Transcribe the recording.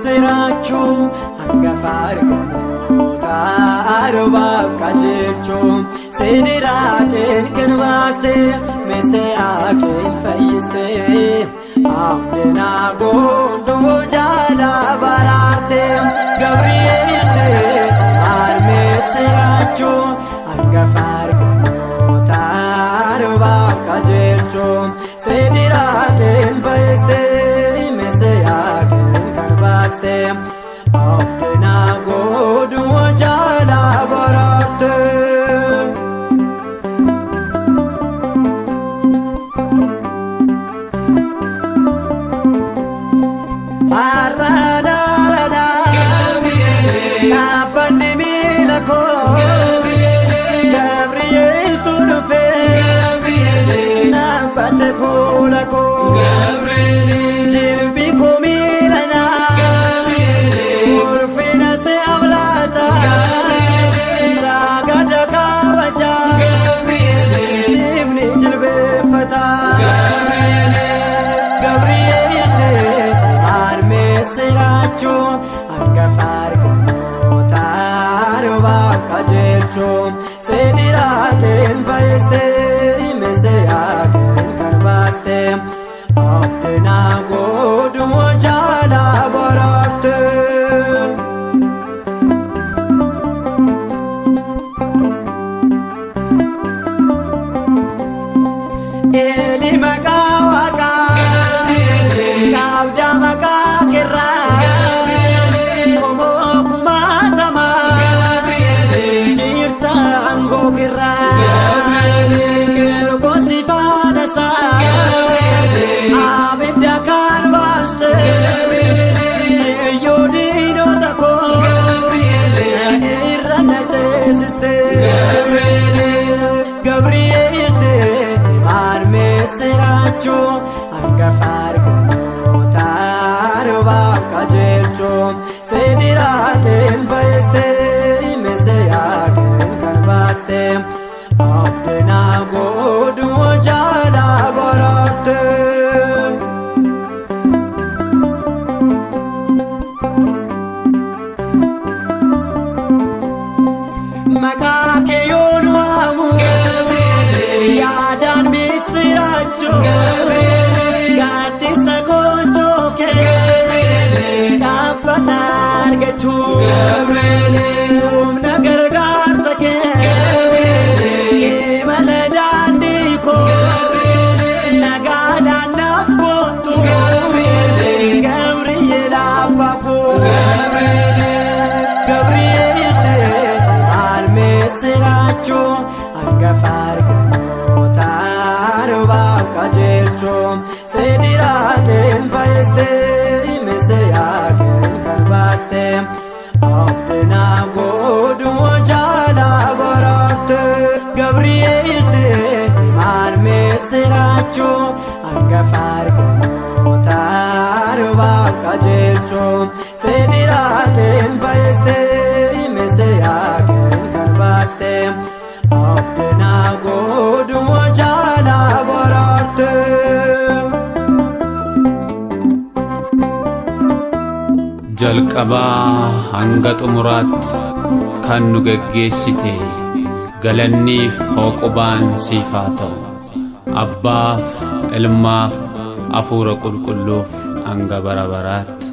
sirachu hangafa argamoota arbaaf qajeelchu sidiraaqeen kan baaste meeshaaqeen fayyiste abdinaa goondoo jaala baraarte Gabri'eel harmee sirachu hangafa argamoota arbaaf qajeelchu sidiraaqeen fayyiste meeshaaqeen kan baaste abdinaa goondoo jaala baraarte. Gabri'eel tunufe nabbate fuula koo jilbi koo miilana ulfina si ablaata saagada kabaja siifni jilbeeffata Gabri'eel harmee sirachu hangafa argamoota arbaaf qajeelchu sidiraaqeen fayyiste meeshaaqeen kan baaste abdinaa goondoo jaala baraarte. Eli maqaa waaqaa qabda maqaa kirraa homoo kumaatamaa jirta aangoo kirraa kirkoo si faanasaa abidda kan baaste iyyuu diinota koo irra na ceesiste Gabri'eel harmee sirachu hangafa argamoota arbaaf qajeelchu sidiraaqeen fayyiste meeshaaqeen kan baaste abdinaa goondoo jaala baraarte. Maqaa kee yoon waamu yaadaan misirachu gaaddisa gochoo kee qabbana argachu humna gargaarsa kee imala daandii koo nagaadhaan naaf gootu Gabri'eel abbaa koo Gabri'eel harmee sirachu hangafa argamoota arbaaf qajeelchu sidiraaqeen fayyiste meeshaaqeen kan baaste abdinaa goondoo jaala baraarte Gabri'eel harmee sirachu hangafa argamoota arbaaf qajeelchu sidiraaqeen fayyiste meeshaaqeen kan baaste abdinaa goondoo jaala baraarte. jalqabaa hanga xumuraatti kan nu geggeessite galanniif hooqubaan siif haa ta'u abbaaf ilmaaf hafuura qulqulluuf hanga bara baraatti.